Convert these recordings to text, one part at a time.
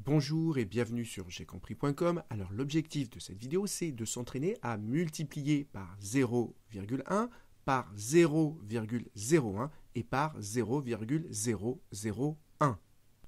Bonjour et bienvenue sur j'aicompris.com. Alors l'objectif de cette vidéo, c'est de s'entraîner à multiplier par 0,1, par 0,01 et par 0,001.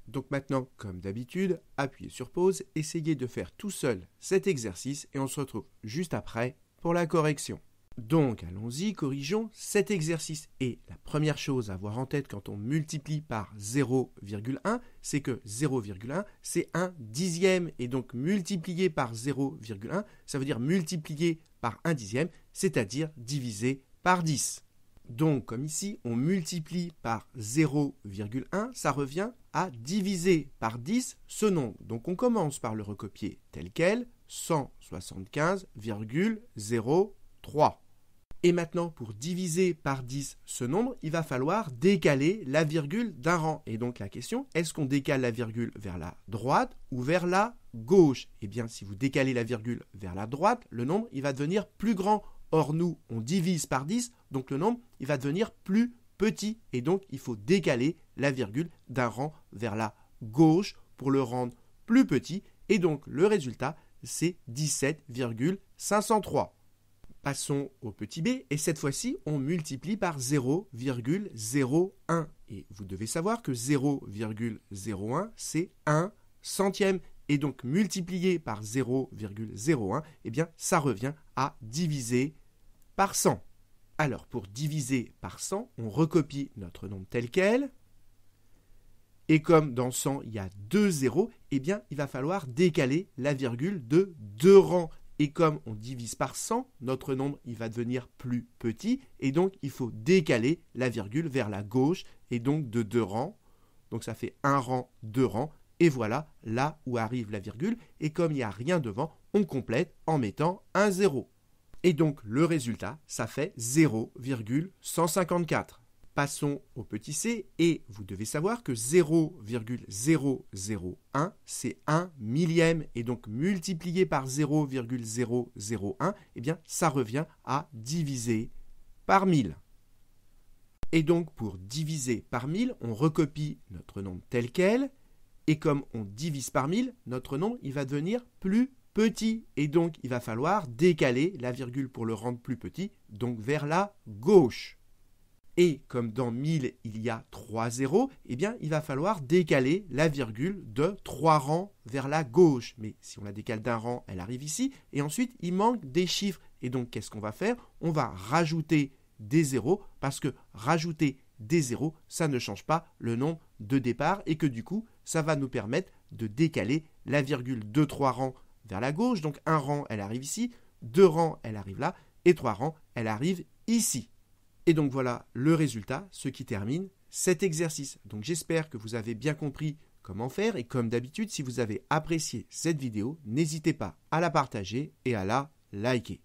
Donc maintenant, comme d'habitude, appuyez sur pause, essayez de faire tout seul cet exercice et on se retrouve juste après pour la correction. Donc allons-y, corrigeons cet exercice. Et la première chose à avoir en tête quand on multiplie par 0,1, c'est que 0,1 c'est un dixième. Et donc multiplier par 0,1, ça veut dire multiplier par un dixième, c'est-à-dire diviser par 10. Donc comme ici, on multiplie par 0,1, ça revient à diviser par 10 ce nombre. Donc on commence par le recopier tel quel, 175,03. Et maintenant, pour diviser par 10 ce nombre, il va falloir décaler la virgule d'un rang. Et donc la question, est-ce qu'on décale la virgule vers la droite ou vers la gauche? Eh bien, si vous décalez la virgule vers la droite, le nombre il va devenir plus grand. Or, nous, on divise par 10, donc le nombre il va devenir plus petit. Et donc, il faut décaler la virgule d'un rang vers la gauche pour le rendre plus petit. Et donc, le résultat, c'est 17,503. Passons au petit b, et cette fois-ci, on multiplie par 0,01. Et vous devez savoir que 0,01, c'est 1 centième. Et donc, multiplier par 0,01, eh bien, ça revient à diviser par 100. Alors, pour diviser par 100, on recopie notre nombre tel quel. Et comme dans 100, il y a 2 zéros, eh bien, il va falloir décaler la virgule de 2 rangs. Et comme on divise par 100, notre nombre il va devenir plus petit. Et donc, il faut décaler la virgule vers la gauche. Et donc, de 2 rangs. Donc, ça fait 1 rang, 2 rangs. Et voilà, là où arrive la virgule. Et comme il n'y a rien devant, on complète en mettant un 0. Et donc, le résultat, ça fait 0,154. Passons au petit c, et vous devez savoir que 0,001, c'est 1 millième, et donc multiplié par 0,001, eh bien, ça revient à diviser par 1000. Et donc, pour diviser par 1000, on recopie notre nombre tel quel, et comme on divise par 1000, notre nombre il va devenir plus petit, et donc il va falloir décaler la virgule pour le rendre plus petit, donc vers la gauche. Et comme dans 1000, il y a 3 zéros, eh bien, il va falloir décaler la virgule de 3 rangs vers la gauche. Mais si on la décale d'un rang, elle arrive ici. Et ensuite, il manque des chiffres. Et donc, qu'est-ce qu'on va faire? On va rajouter des zéros, parce que rajouter des zéros, ça ne change pas le nombre de départ. Et que du coup, ça va nous permettre de décaler la virgule de 3 rangs vers la gauche. Donc, un rang, elle arrive ici. 2 rangs, elle arrive là. Et 3 rangs, elle arrive ici. Et donc voilà le résultat, ce qui termine cet exercice. Donc j'espère que vous avez bien compris comment faire, et comme d'habitude, si vous avez apprécié cette vidéo, n'hésitez pas à la partager et à la liker.